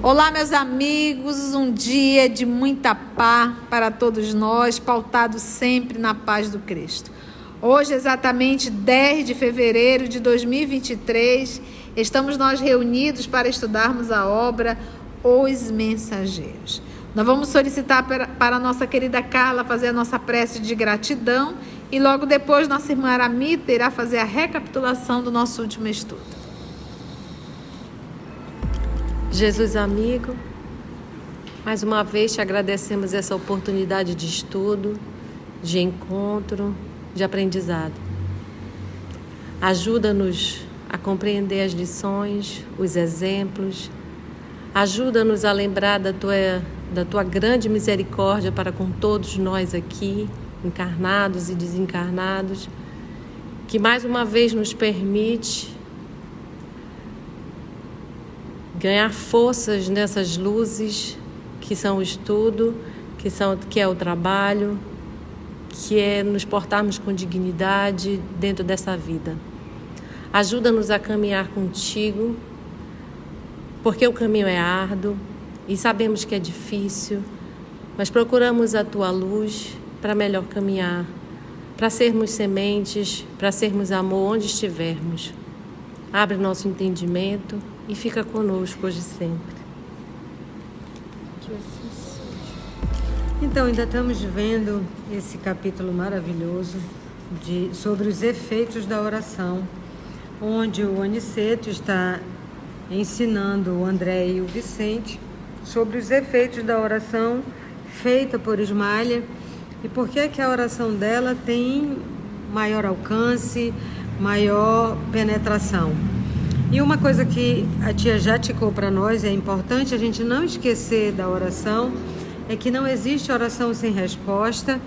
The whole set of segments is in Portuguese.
Olá, meus amigos, um dia de muita paz para todos nós, pautado sempre na paz do Cristo. Hoje, exatamente 10 de fevereiro de 2023, estamos nós reunidos para estudarmos a obra Os Mensageiros. Nós vamos solicitar para a nossa querida Carla fazer a nossa prece de gratidão e logo depois nossa irmã Aramita irá fazer a recapitulação do nosso último estudo. Jesus amigo, mais uma vez te agradecemos essa oportunidade de estudo, de encontro, de aprendizado. Ajuda-nos a compreender as lições, os exemplos. Ajuda-nos a lembrar da tua grande misericórdia para com todos nós aqui, encarnados e desencarnados, que mais uma vez nos permite ganhar forças nessas luzes que são o estudo, que é o trabalho, que é nos portarmos com dignidade dentro dessa vida. Ajuda-nos a caminhar contigo, porque o caminho é árduo e sabemos que é difícil, mas procuramos a tua luz para melhor caminhar, para sermos sementes, para sermos amor onde estivermos. Abre nosso entendimento e fica conosco hoje e sempre. Que assim seja. Então, ainda estamos vendo esse capítulo maravilhoso sobre os efeitos da oração, onde o Aniceto está ensinando o André e o Vicente sobre os efeitos da oração feita por Ismália e por que a oração dela tem maior alcance, maior penetração. E uma coisa que a tia já ticou para nós, é importante a gente não esquecer da oração, é que não existe oração sem resposta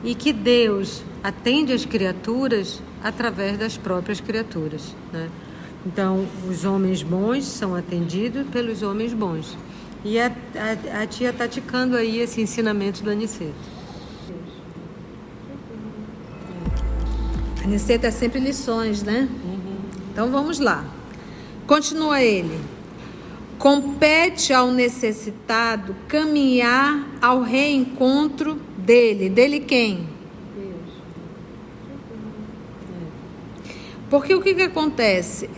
e que Deus atende as criaturas através das próprias criaturas, né? Então, os homens bons são atendidos pelos homens bons. E a tia está ticando aí esse ensinamento do Aniceto. Aniceto é sempre lições, né? Então vamos lá. Continua ele. Compete ao necessitado caminhar ao reencontro dele. Dele quem? Deus. Porque o que acontece?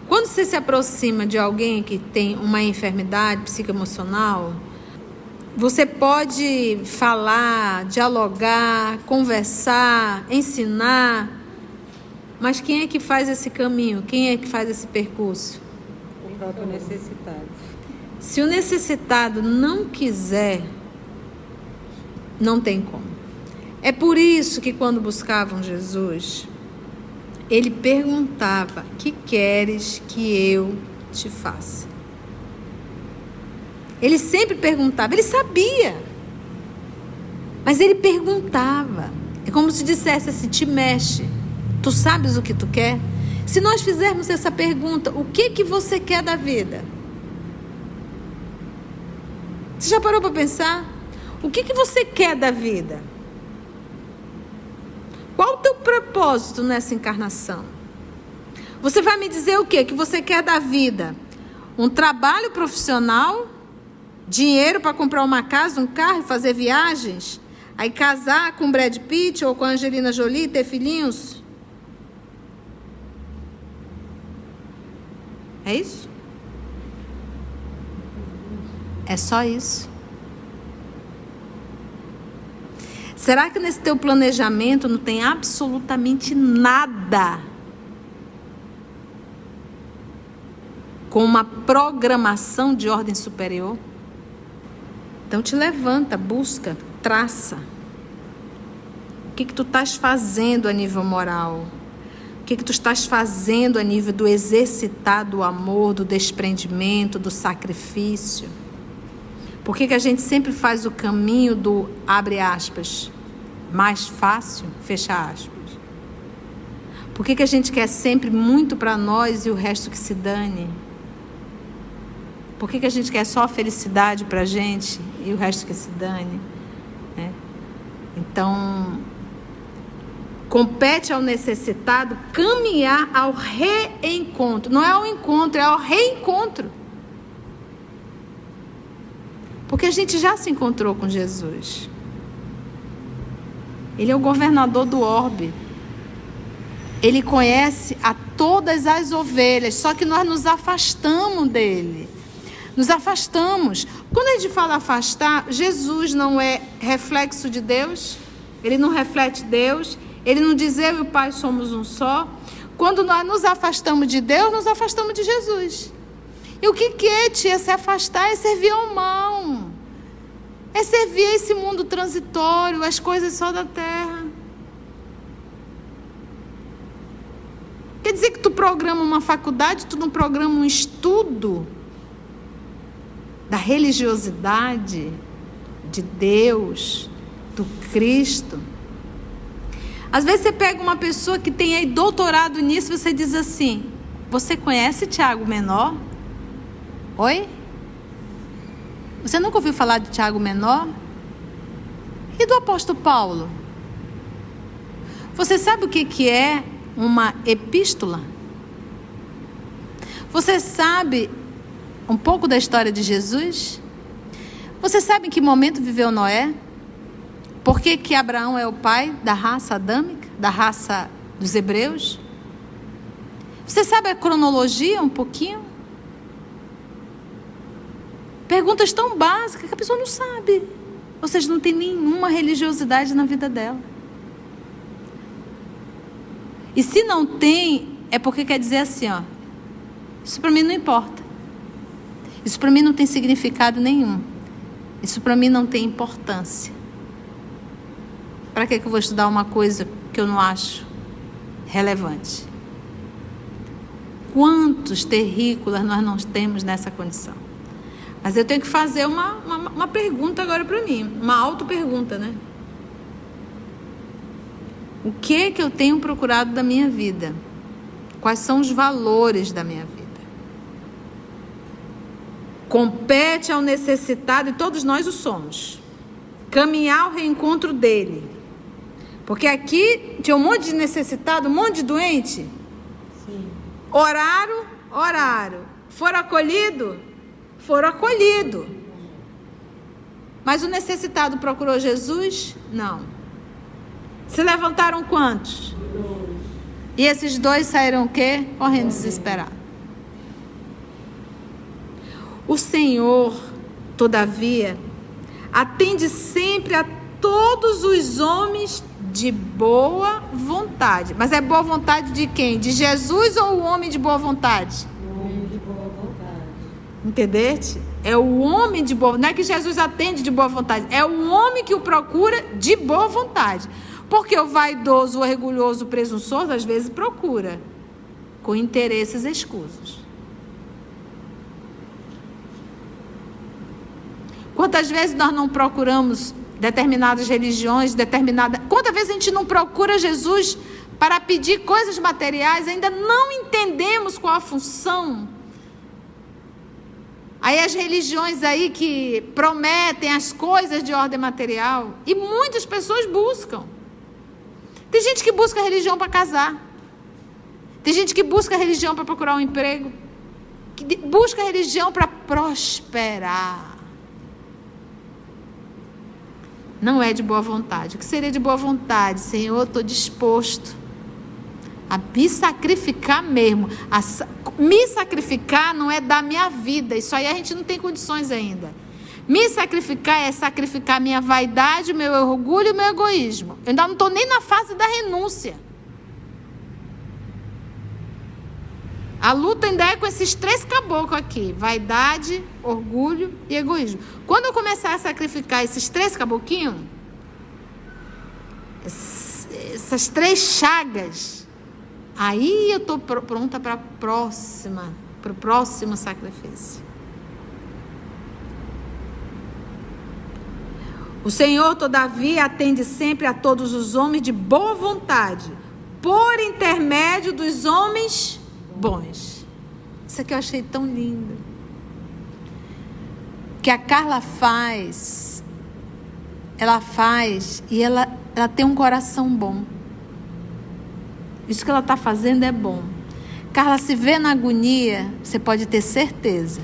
Quando você se aproxima de alguém que tem uma enfermidade psicoemocional, você pode falar, dialogar, conversar, ensinar, mas quem é que faz esse caminho? Quem é que faz esse percurso? O próprio necessitado. Se o necessitado não quiser, não tem como. É por isso que quando buscavam Jesus, ele perguntava: que queres que eu te faça? Ele sempre perguntava, ele sabia, mas ele perguntava. É como se dissesse assim: te mexe, tu sabes o que tu quer? Se nós fizermos essa pergunta, o que você quer da vida? Você já parou para pensar? O que você quer da vida? Qual o teu propósito nessa encarnação? Você vai me dizer o quê? Que você quer da vida? Um trabalho profissional? Dinheiro para comprar uma casa, um carro e fazer viagens? Aí casar com Brad Pitt ou com a Angelina Jolie e ter filhinhos? É isso? É só isso? Será que nesse teu planejamento não tem absolutamente nada com uma programação de ordem superior? Então te levanta, busca, traça. O que tu estás fazendo a nível moral? O que tu estás fazendo a nível do exercitar do amor, do desprendimento, do sacrifício? Por que a gente sempre faz o caminho do, abre aspas, mais fácil, fecha aspas? Por que a gente quer sempre muito para nós e o resto que se dane? Por que a gente quer só a felicidade para a gente e o resto que se dane? Né? Então, compete ao necessitado caminhar ao reencontro. Não é ao encontro, é ao reencontro. Porque a gente já se encontrou com Jesus. Ele é o governador do orbe. Ele conhece a todas as ovelhas, só que nós nos afastamos dele. Nos afastamos. Quando a gente fala afastar, Jesus não é reflexo de Deus. Ele não reflete Deus. Ele não diz eu e o Pai somos um só. Quando nós nos afastamos de Deus, nos afastamos de Jesus. E o que é, tia? Se afastar é servir ao mal. É servir a esse mundo transitório, as coisas só da terra. Quer dizer que tu programa uma faculdade, tu não programa um estudo da religiosidade, de Deus, do Cristo. Às vezes você pega uma pessoa que tem aí doutorado nisso e você diz assim, você conhece Tiago Menor? Oi? Você nunca ouviu falar de Tiago Menor? E do apóstolo Paulo? Você sabe o que é uma epístola? Você sabe um pouco da história de Jesus? Você sabe em que momento viveu Noé? Por que Abraão é o pai da raça adâmica, da raça dos hebreus? Você sabe a cronologia um pouquinho? Perguntas tão básicas que a pessoa não sabe. Ou seja, não tem nenhuma religiosidade na vida dela. E se não tem, é porque quer dizer assim, ó, isso para mim não importa. Isso para mim não tem significado nenhum. Isso para mim não tem importância. Para que eu vou estudar uma coisa que eu não acho relevante? Quantos terrícolas nós não temos nessa condição? Mas eu tenho que fazer uma pergunta agora para mim, uma auto-pergunta, né? O que eu tenho procurado da minha vida? Quais são os valores da minha vida? Compete ao necessitado, e todos nós o somos, caminhar ao reencontro dele. Porque aqui tinha um monte de necessitado, um monte de doente. Sim. Oraram. Foram acolhidos? Foram acolhidos. Mas o necessitado procurou Jesus? Não. Se levantaram quantos? 2. E esses 2 saíram o quê? Correndo desesperados. O Senhor, todavia, atende sempre a todos os homens de boa vontade. Mas é boa vontade de quem? De Jesus ou o homem de boa vontade? O homem de boa vontade. Entendeste? É o homem de boa vontade. Não é que Jesus atende de boa vontade. É o homem que o procura de boa vontade. Porque o vaidoso, o orgulhoso, o presunçoso, às vezes procura com interesses escusos. Quantas vezes nós não procuramos determinadas religiões, quantas vezes a gente não procura Jesus para pedir coisas materiais, ainda não entendemos qual a função. Aí as religiões aí que prometem as coisas de ordem material, e muitas pessoas buscam. Tem gente que busca religião para casar. Tem gente que busca religião para procurar um emprego. Que busca religião para prosperar. Não é de boa vontade. O que seria de boa vontade? Senhor, eu estou disposto a me sacrificar mesmo. Me sacrificar não é dar minha vida. Isso aí a gente não tem condições ainda. Me sacrificar é sacrificar minha vaidade, meu orgulho e meu egoísmo. Eu ainda não estou nem na fase da renúncia. A luta ainda é com esses 3 caboclos aqui. Vaidade, orgulho e egoísmo. Quando eu começar a sacrificar esses 3 caboquinhos, essas 3 chagas, aí eu estou pronta para o próximo sacrifício. O Senhor, todavia, atende sempre a todos os homens de boa vontade, por intermédio dos homens bons. Isso aqui eu achei tão lindo. que a Carla faz, ela faz e ela tem um coração bom. Isso que ela está fazendo é bom. Carla, se vê na agonia, você pode ter certeza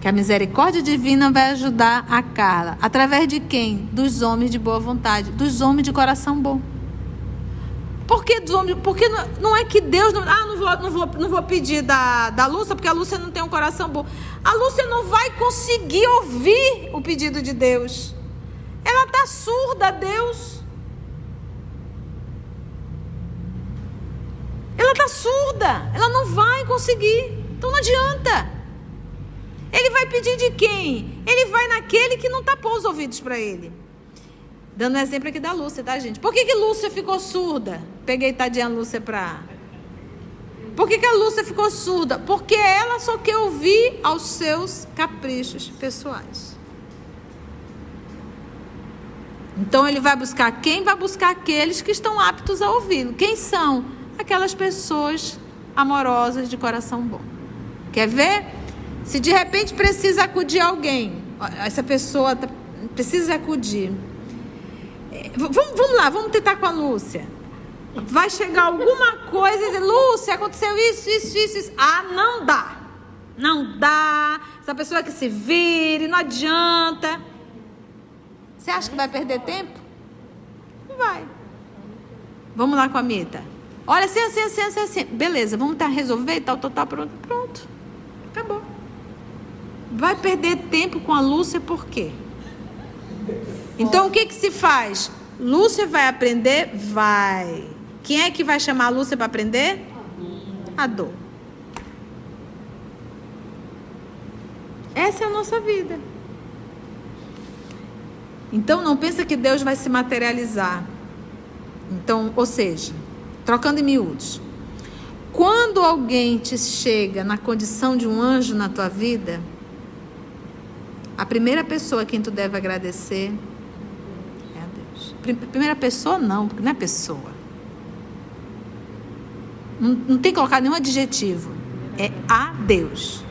que a misericórdia divina vai ajudar a Carla. Através de quem? Dos homens de boa vontade, dos homens de coração bom. Por que dos homens? Porque não é que Deus... não vou pedir da Lúcia, porque a Lúcia não tem um coração bom. A Lúcia não vai conseguir ouvir o pedido de Deus. Ela está surda a Deus. Ela está surda. Ela não vai conseguir. Então não adianta. Ele vai pedir de quem? Ele vai naquele que não tapou os ouvidos para ele. Dando um exemplo aqui da Lúcia, tá, gente? Por que Lúcia ficou surda? Peguei tadinha a Lúcia pra... Por que a Lúcia ficou surda? Porque ela só quer ouvir aos seus caprichos pessoais. Então ele vai buscar quem? Vai buscar aqueles que estão aptos a ouvi-lo. Quem são? Aquelas pessoas amorosas de coração bom. Quer ver? Se de repente precisa acudir alguém, essa pessoa precisa acudir. Vamos lá, vamos tentar com a Lúcia. Vai chegar alguma coisa e dizer, Lúcia, aconteceu isso. Ah, não dá. Não dá. Essa pessoa que se vire, não adianta. Você acha que vai perder tempo? Não vai. Vamos lá com a Mita. Olha, assim. Beleza, vamos tentar resolver e tal, pronto. Acabou. Vai perder tempo com a Lúcia por quê? Então o que se faz? Lúcia vai aprender? Vai. Quem é que vai chamar a Lúcia para aprender? A dor. Essa é a nossa vida. Então não pensa que Deus vai se materializar. Então, ou seja, trocando em miúdos, quando alguém te chega na condição de um anjo na tua vida, a primeira pessoa a quem tu deve agradecer é a Deus. Primeira pessoa não, porque não é pessoa. Não tem que colocar nenhum adjetivo. É a Deus.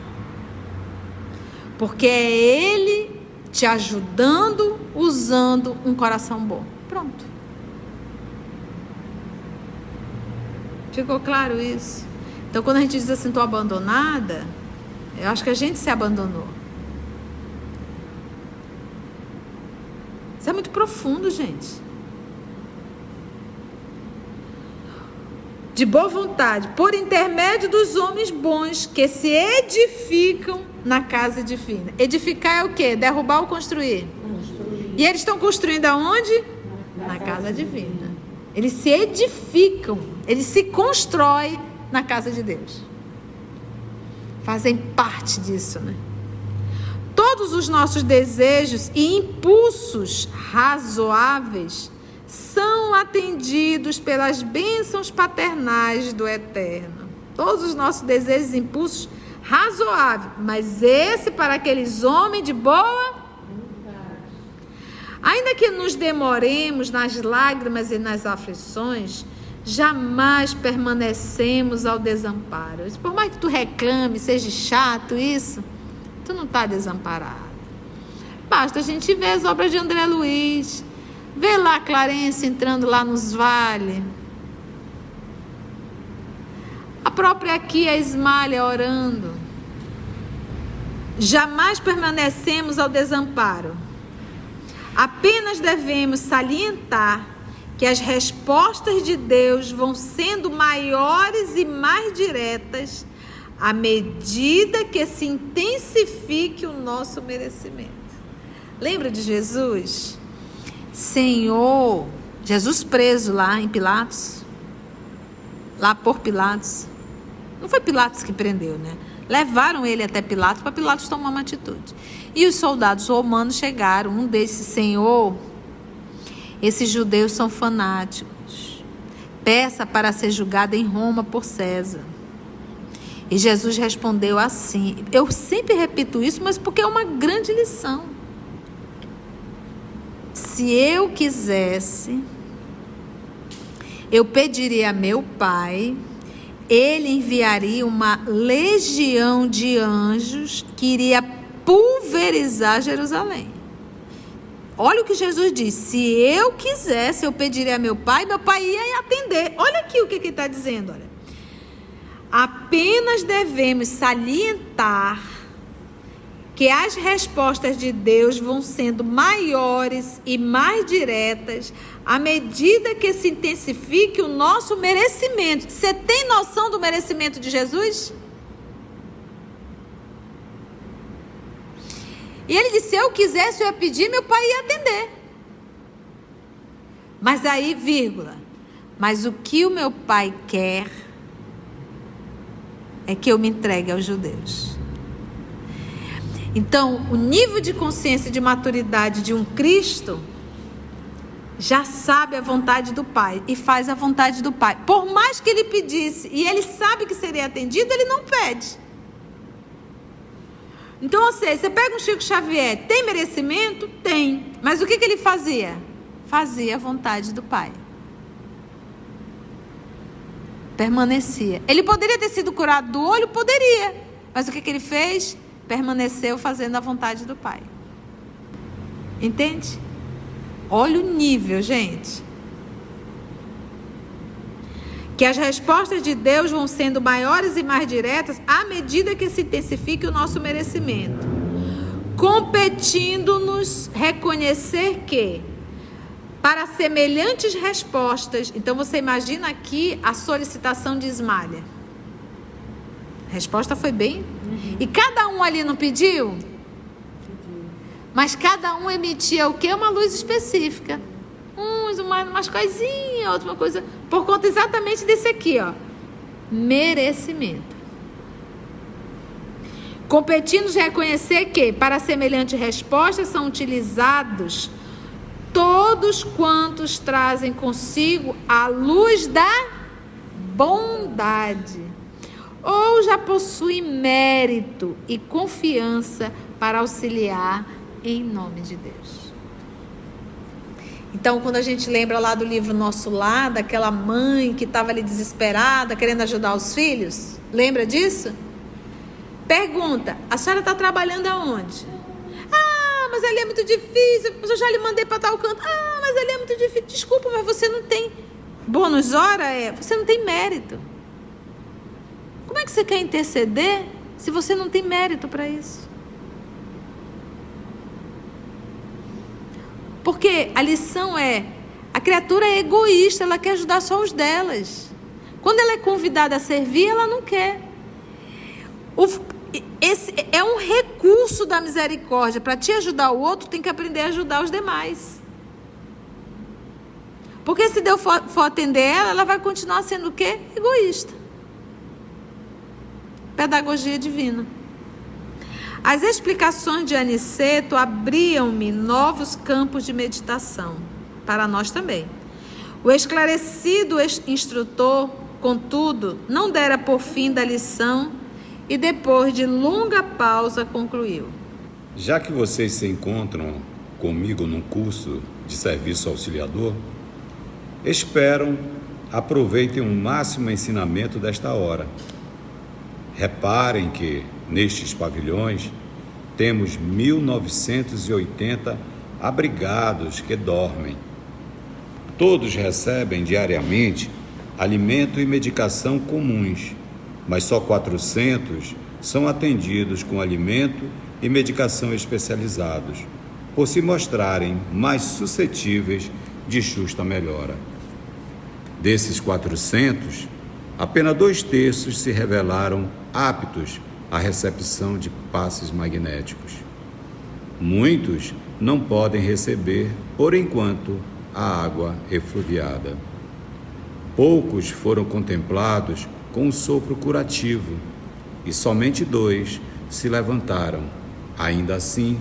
Porque é Ele te ajudando, usando um coração bom. Pronto. Ficou claro isso? Então, quando a gente diz assim, estou abandonada, eu acho que a gente se abandonou. Isso é muito profundo, gente. De boa vontade, por intermédio dos homens bons que se edificam na casa divina. Edificar é o quê? Derrubar ou construir? Construir. E eles estão construindo aonde? Na casa divina. Eles se edificam, eles se constroem na casa de Deus. Fazem parte disso, né? Todos os nossos desejos e impulsos razoáveis são atendidos pelas bênçãos paternais do Eterno. Todos os nossos desejos e impulsos razoáveis, mas esse para aqueles homens de boa. Ainda que nos demoremos nas lágrimas e nas aflições, jamais permanecemos ao desamparo. Por mais que tu reclame, seja chato isso, tu não está desamparado. Basta a gente ver as obras de André Luiz, ver lá a Clarence entrando lá nos vales, a própria aqui, a Ismália orando. Jamais permanecemos ao desamparo. Apenas devemos salientar que as respostas de Deus vão sendo maiores e mais diretas à medida que se intensifique o nosso merecimento. Lembra de Jesus? Senhor, Jesus preso lá em Pilatos, lá por Pilatos. Não foi Pilatos que prendeu, né? Levaram ele até Pilatos para Pilatos tomar uma atitude. E os soldados romanos chegaram, um desses, Senhor, esses judeus são fanáticos. Peça para ser julgado em Roma por César. E Jesus respondeu assim. Eu sempre repito isso, mas porque é uma grande lição. Se eu quisesse, eu pediria a meu Pai, Ele enviaria uma legião de anjos que iria pulverizar Jerusalém. Olha o que Jesus disse: se eu quisesse, eu pediria a meu pai ia atender. Olha aqui o que ele está dizendo. Olha. Apenas devemos salientar que as respostas de Deus vão sendo maiores e mais diretas à medida que se intensifique o nosso merecimento. Você tem noção do merecimento de Jesus? E ele disse: se eu quisesse, eu ia pedir, meu pai ia atender. Mas aí, vírgula, mas o que o meu pai quer é que eu me entregue aos judeus. Então, o nível de consciência e de maturidade de um Cristo já sabe a vontade do Pai e faz a vontade do Pai. Por mais que ele pedisse e ele sabe que seria atendido, ele não pede. Então, ou seja, você pega um Chico Xavier, tem merecimento? Tem. Mas o que ele fazia? Fazia a vontade do Pai. Permanecia. Ele poderia ter sido curado do olho? Poderia. Mas o que ele fez? Permaneceu fazendo a vontade do Pai. Entende? Olha o nível, gente. Que as respostas de Deus vão sendo maiores e mais diretas à medida que se intensifique o nosso merecimento. Competindo-nos reconhecer que, para semelhantes respostas, então você imagina aqui a solicitação de Ismália. A resposta foi bem. E cada um ali não pediu? Mas cada um emitia o quê? Uma luz específica. Umas coisinhas, outra uma coisa. Por conta exatamente desse aqui, ó. Merecimento. Competindo reconhecer que, para semelhante resposta, são utilizados todos quantos trazem consigo a luz da bondade, ou já possuem mérito e confiança para auxiliar em nome de Deus. Então, quando a gente lembra lá do livro Nosso Lar, daquela mãe que estava ali desesperada, querendo ajudar os filhos, lembra disso? Pergunta: a senhora está trabalhando aonde? Ah, mas ali é muito difícil, eu já lhe mandei para tal canto. Ah, mas ali é muito difícil. Desculpa, mas você não tem bônus hora, você não tem mérito. Como é que você quer interceder se você não tem mérito para isso? Porque a lição é: a criatura é egoísta, ela quer ajudar só os delas. Quando ela é convidada a servir, ela não quer. Esse é um recurso da misericórdia. Para te ajudar o outro, tem que aprender a ajudar os demais. Porque se Deus for atender ela, ela vai continuar sendo o quê? Egoísta. Pedagogia divina. As explicações de Aniceto abriam-me novos campos de meditação, para nós também. O esclarecido instrutor, contudo, não dera por fim da lição e depois de longa pausa concluiu: já que vocês se encontram comigo num curso de serviço auxiliador, aproveitem o máximo ensinamento desta hora. Reparem que, nestes pavilhões, temos 1980 abrigados que dormem. Todos recebem diariamente alimento e medicação comuns, mas só 400 são atendidos com alimento e medicação especializados, por se mostrarem mais suscetíveis de justa melhora. Desses 400, apenas 2/3 se revelaram aptos à recepção de passes magnéticos. Muitos não podem receber, por enquanto, a água efluviada. Poucos foram contemplados com um sopro curativo e somente 2 se levantaram, ainda assim,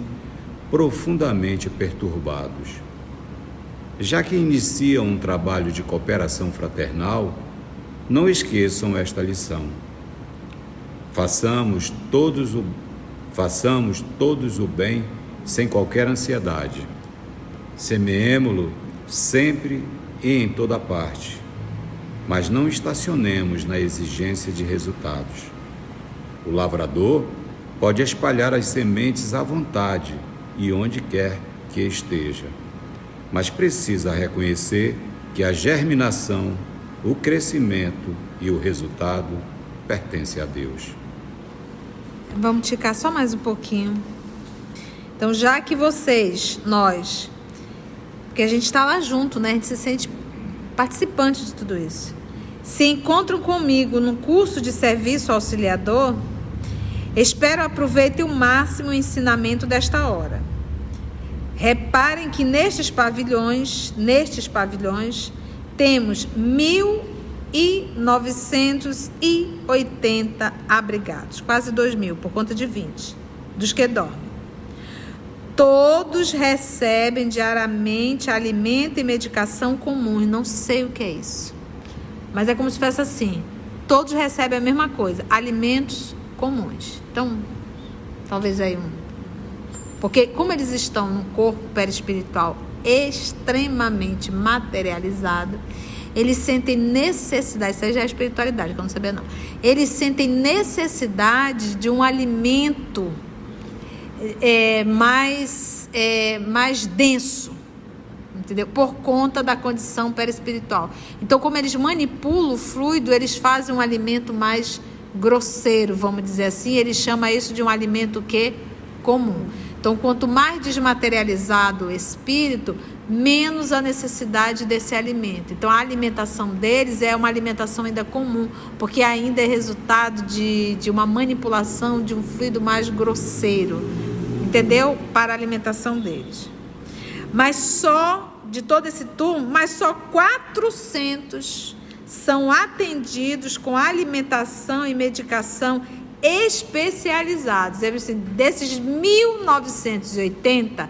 profundamente perturbados. Já que iniciam um trabalho de cooperação fraternal, não esqueçam esta lição. Façamos todos o bem sem qualquer ansiedade. Semeemo-lo sempre e em toda parte, mas não estacionemos na exigência de resultados. O lavrador pode espalhar as sementes à vontade e onde quer que esteja, mas precisa reconhecer que a germinação, o crescimento e o resultado pertencem a Deus. Vamos ticar só mais um pouquinho. Então, já que nós, porque a gente está lá junto, né? A gente se sente participante de tudo isso. Se encontram comigo no curso de serviço auxiliador, espero aproveitem o máximo o ensinamento desta hora. Reparem que nestes pavilhões, temos 1.980 abrigados, quase 2.000, por conta de 20, dos que dormem. Todos recebem diariamente alimento e medicação comuns. Não sei o que é isso, mas é como se fosse assim: todos recebem a mesma coisa, alimentos comuns. Então, talvez aí porque como eles estão num corpo perispiritual extremamente materializado, eles sentem necessidade, isso aí já é espiritualidade, que eu não sabia não. Eles sentem necessidade de um alimento mais denso, entendeu? Por conta da condição perispiritual. Então, como eles manipulam o fluido, eles fazem um alimento mais grosseiro, vamos dizer assim. Eles chamam isso de um alimento comum. Então, quanto mais desmaterializado o espírito, menos a necessidade desse alimento. Então, a alimentação deles é uma alimentação ainda comum, porque ainda é resultado de uma manipulação de um fluido mais grosseiro, entendeu? Para a alimentação deles. Mas só, de todo esse turno, mas só 400 são atendidos com alimentação e medicação especializados. Desses 1.980,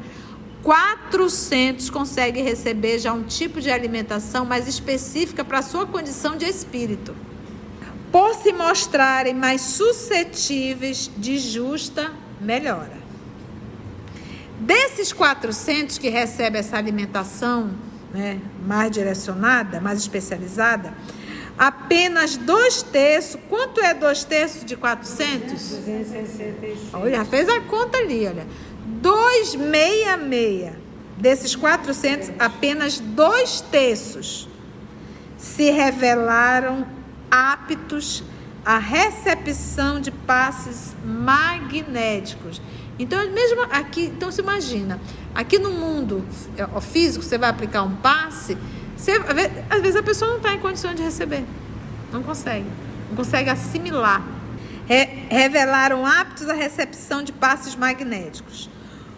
400 conseguem receber já um tipo de alimentação mais específica para a sua condição de espírito, por se mostrarem mais suscetíveis de justa melhora. Desses 400 que recebem essa alimentação, né, mais direcionada, mais especializada, apenas 2/3. Quanto é 2/3 de 400? 266. Olha, fez a conta ali, olha. 266. Desses 400, apenas 2/3 se revelaram aptos à recepção de passes magnéticos. Então, mesmo aqui, então se imagina, aqui no mundo físico, você vai aplicar um passe, às vezes a pessoa não está em condições de receber, não consegue assimilar. Revelaram aptos à recepção de passes magnéticos.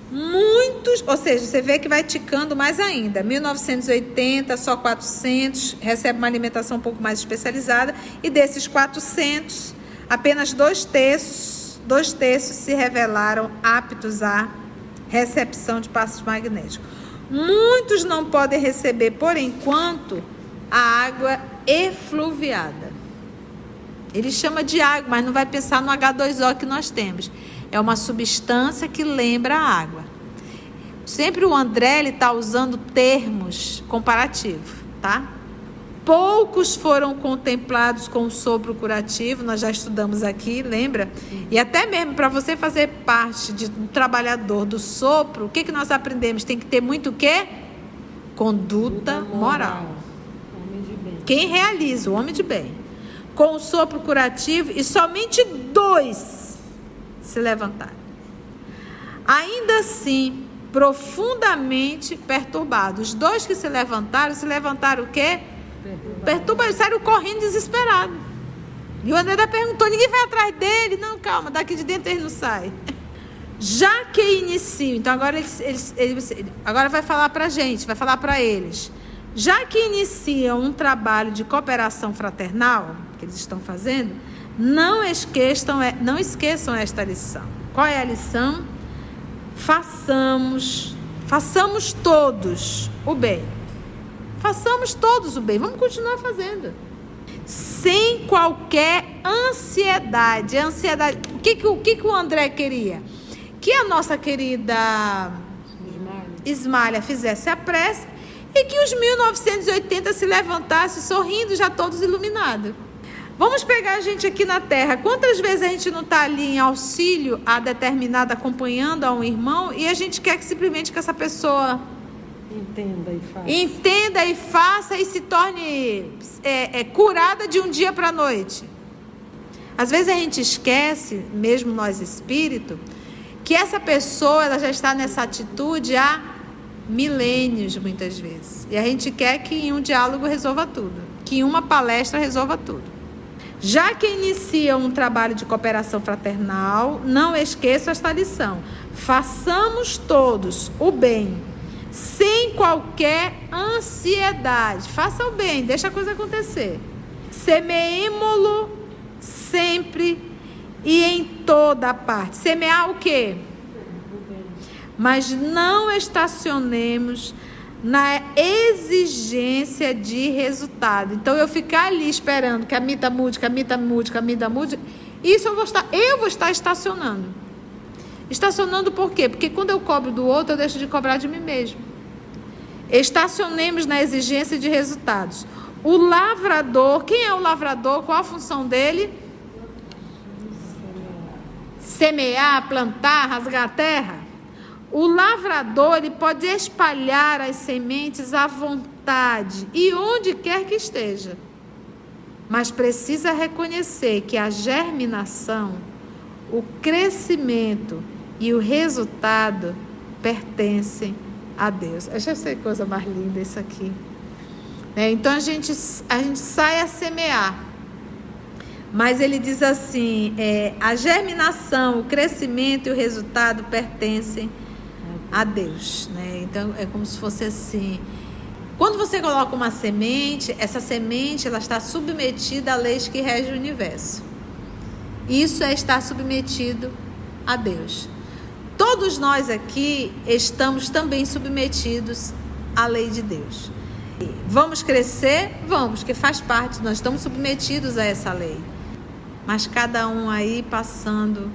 Muitos, ou seja, você vê que vai ticando mais ainda. 1980, só 400 recebe uma alimentação um pouco mais especializada, e desses 400, apenas 2/3 se revelaram aptos à recepção de passos magnéticos. Muitos não podem receber, por enquanto, a água efluviada. Ele chama de água, mas não vai pensar no H2O que nós temos. É uma substância que lembra a água. Sempre o André está usando termos comparativos, tá? Poucos foram contemplados com o sopro curativo, nós já estudamos aqui, lembra? E até mesmo para você fazer parte de um trabalhador do sopro, o que nós aprendemos? Tem que ter muito o quê? Conduta moral. Homem de bem. Quem realiza? O homem de bem. Com o sopro curativo, e somente 2 se levantaram. Ainda assim, profundamente perturbados. Os 2 que se levantaram o quê? Perturbaram, saíram correndo desesperado. E o André perguntou: ninguém vai atrás dele? Não, calma, daqui de dentro ele não sai. Já que iniciam, então agora agora vai falar para a gente, vai falar para eles. Já que iniciam um trabalho de cooperação fraternal, que eles estão fazendo, não esqueçam esta lição. Qual é a lição? Façamos todos o bem. Façamos todos o bem. Vamos continuar fazendo. Sem qualquer ansiedade. O que o André queria? Que a nossa querida Ismália fizesse a prece e que os 1980 se levantassem sorrindo, já todos iluminados. Vamos pegar a gente aqui na terra. Quantas vezes a gente não está ali em auxílio a determinada, acompanhando a um irmão, e a gente quer que simplesmente que essa pessoa entenda e faça e se torne curada de um dia para a noite. Às vezes a gente esquece, mesmo nós espírito, que essa pessoa ela já está nessa atitude há milênios, muitas vezes. E a gente quer que em um diálogo resolva tudo, que em uma palestra resolva tudo. Já que inicia um trabalho de cooperação fraternal, não esqueça esta lição. Façamos todos o bem, sem qualquer ansiedade. Faça o bem, deixa a coisa acontecer. Semeemo-lo sempre e em toda a parte. Semear o quê? Mas não estacionemos na exigência de resultado. Então, eu ficar ali esperando que a Mita mude, isso eu vou estar estacionando. Estacionando por quê? Porque quando eu cobro do outro, eu deixo de cobrar de mim mesmo. Estacionemos na exigência de resultados. O lavrador, quem é o lavrador? Qual a função dele? Semear, plantar, rasgar a terra. O lavrador, ele pode espalhar as sementes à vontade e onde quer que esteja. Mas precisa reconhecer que a germinação, o crescimento e o resultado pertencem a Deus. Deixa eu ser coisa mais linda isso aqui. Então a gente sai a semear. Mas ele diz assim, a germinação, o crescimento e o resultado pertencem a Deus, né? Então é como se fosse assim, quando você coloca uma semente, essa semente ela está submetida a leis que regem o universo. Isso é estar submetido a Deus. Todos nós aqui estamos também submetidos à lei de Deus. Vamos crescer? Vamos, que faz parte, nós estamos submetidos a essa lei. Mas cada um aí passando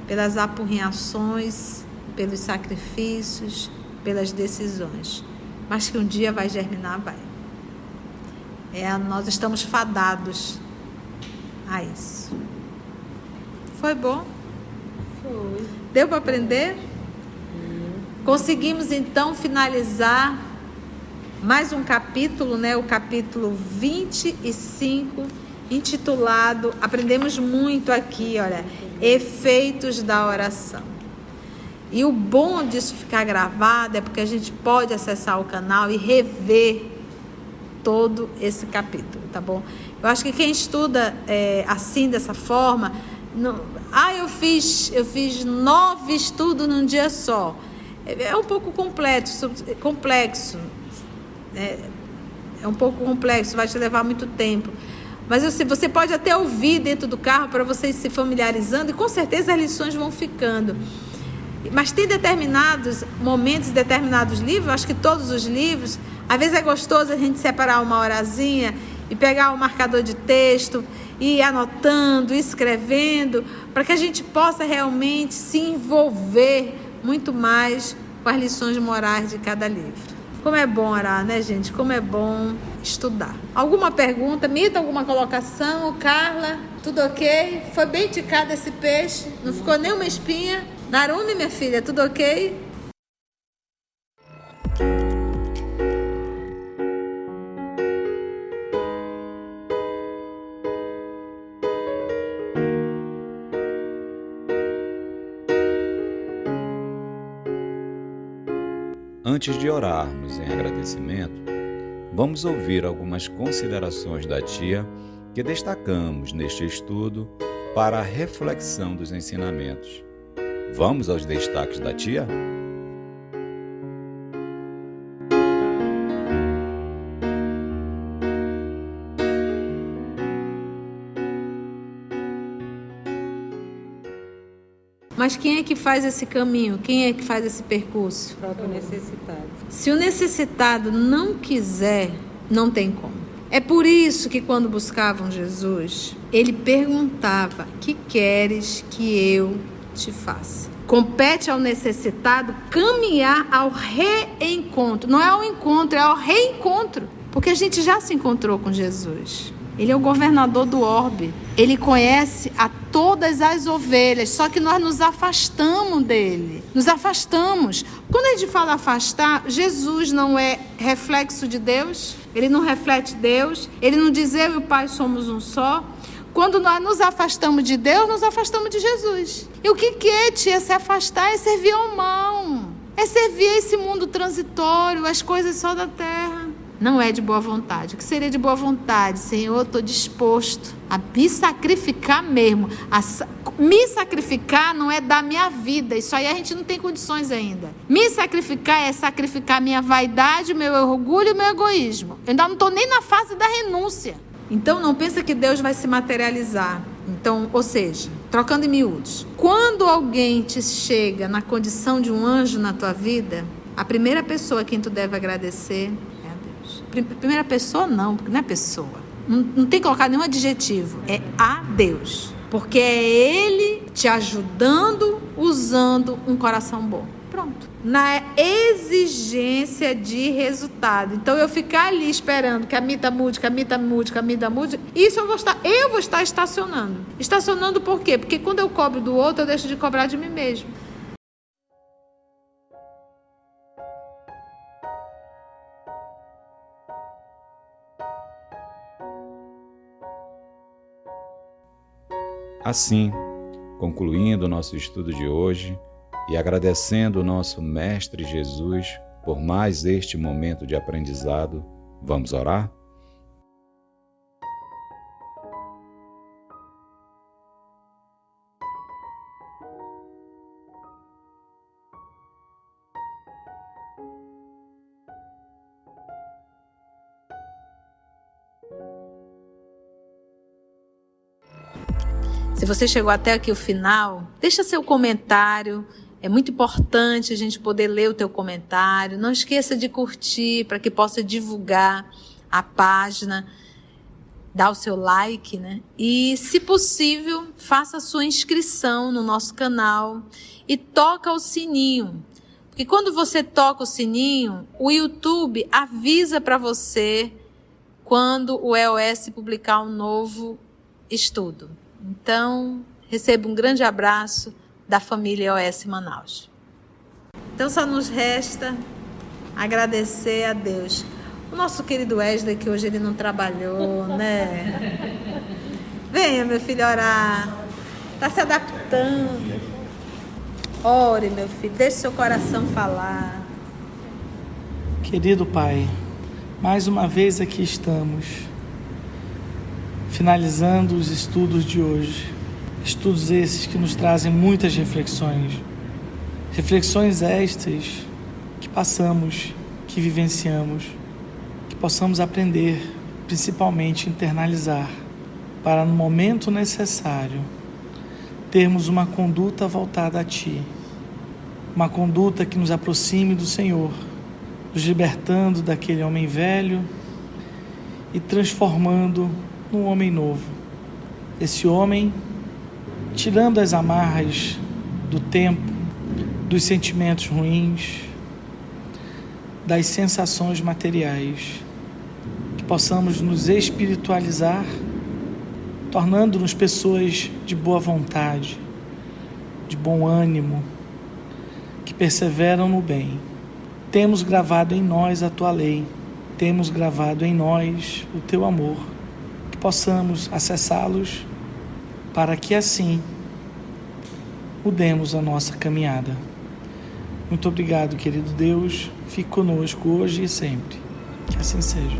pelas apurrinhações, pelos sacrifícios, pelas decisões. Mas que um dia vai germinar, vai. Nós estamos fadados a isso. Foi bom? Foi. Deu para aprender? Conseguimos então finalizar mais um capítulo, né? O capítulo 25, intitulado, aprendemos muito aqui, olha, efeitos da oração. E o bom disso ficar gravado é porque a gente pode acessar o canal e rever todo esse capítulo, tá bom? Eu acho que quem estuda assim, dessa forma, eu fiz 9 estudos num dia só. É um pouco complexo, é um pouco complexo, vai te levar muito tempo. Mas você pode até ouvir dentro do carro para você ir se familiarizando e com certeza as lições vão ficando. Mas tem determinados momentos, determinados livros, acho que todos os livros, às vezes é gostoso a gente separar uma horazinha e pegar um marcador de texto e ir anotando, escrevendo, para que a gente possa realmente se envolver muito mais com as lições morais de cada livro. Como é bom orar, né, gente? Como é bom estudar. Alguma pergunta? Mita, alguma colocação? Carla, tudo ok? Foi bem ticado esse peixe? Não ficou nenhuma espinha? Narumi, minha filha, tudo ok? Antes de orarmos em agradecimento, vamos ouvir algumas considerações da tia que destacamos neste estudo para a reflexão dos ensinamentos. Vamos aos destaques da tia? Mas quem é que faz esse caminho? Quem é que faz esse percurso? O próprio necessitado. Se o necessitado não quiser, não tem como. É por isso que quando buscavam Jesus, ele perguntava: que queres que eu te faça? Compete ao necessitado caminhar ao reencontro. Não é ao encontro, é ao reencontro. Porque a gente já se encontrou com Jesus. Ele é o governador do orbe. Ele conhece a todas as ovelhas, só que nós nos afastamos dele. Nos afastamos. Quando a gente fala afastar, Jesus não é reflexo de Deus? Ele não reflete Deus? Ele não diz eu e o Pai somos um só? Quando nós nos afastamos de Deus, nos afastamos de Jesus. E o que é, tia, se afastar? É servir ao mal. É servir a esse mundo transitório, as coisas só da terra. Não é de boa vontade. O que seria de boa vontade? Senhor, eu estou disposto a me sacrificar mesmo. Me sacrificar não é dar minha vida. Isso aí a gente não tem condições ainda. Me sacrificar é sacrificar minha vaidade, meu orgulho e meu egoísmo. Eu ainda não estou nem na fase da renúncia. Então não pensa que Deus vai se materializar. Então, ou seja, trocando em miúdos, quando alguém te chega na condição de um anjo na tua vida, a primeira pessoa a quem tu deve agradecer é a Deus. Primeira pessoa não, porque não é pessoa. Não tem que colocar nenhum adjetivo. É a Deus. Porque é Ele te ajudando, usando um coração bom. Pronto. Na exigência de resultado. Então, eu ficar ali esperando que a Mita mude, que a Mita mude, que a Mita mude, isso eu vou estar estacionando. Estacionando por quê? Porque quando eu cobro do outro, eu deixo de cobrar de mim mesmo. Assim, concluindo o nosso estudo de hoje e agradecendo o nosso Mestre Jesus por mais este momento de aprendizado, vamos orar? Se você chegou até aqui o final, deixa seu comentário. É muito importante a gente poder ler o teu comentário. Não esqueça de curtir para que possa divulgar a página. Dá o seu like, né? E, se possível, faça a sua inscrição no nosso canal e toca o sininho. Porque quando você toca o sininho, o YouTube avisa para você quando o EOS publicar um novo estudo. Então, receba um grande abraço da família EOS Manaus. Então, só nos resta agradecer a Deus. O nosso querido Wesley, que hoje ele não trabalhou, né? Venha, meu filho, orar. Está se adaptando. Ore, meu filho, deixe seu coração falar. Querido Pai, mais uma vez aqui estamos, finalizando os estudos de hoje. Estudos esses que nos trazem muitas reflexões. Reflexões estas que passamos, que vivenciamos, que possamos aprender, principalmente internalizar, para no momento necessário termos uma conduta voltada a Ti. Uma conduta que nos aproxime do Senhor, nos libertando daquele homem velho e transformando num homem novo. Esse homem, tirando as amarras do tempo, dos sentimentos ruins, das sensações materiais, que possamos nos espiritualizar, tornando-nos pessoas de boa vontade, de bom ânimo, que perseveram no bem. Temos gravado em nós a Tua lei, temos gravado em nós o Teu amor, que possamos acessá-los para que assim mudemos a nossa caminhada. Muito obrigado, querido Deus. Fique conosco hoje e sempre. Que assim seja.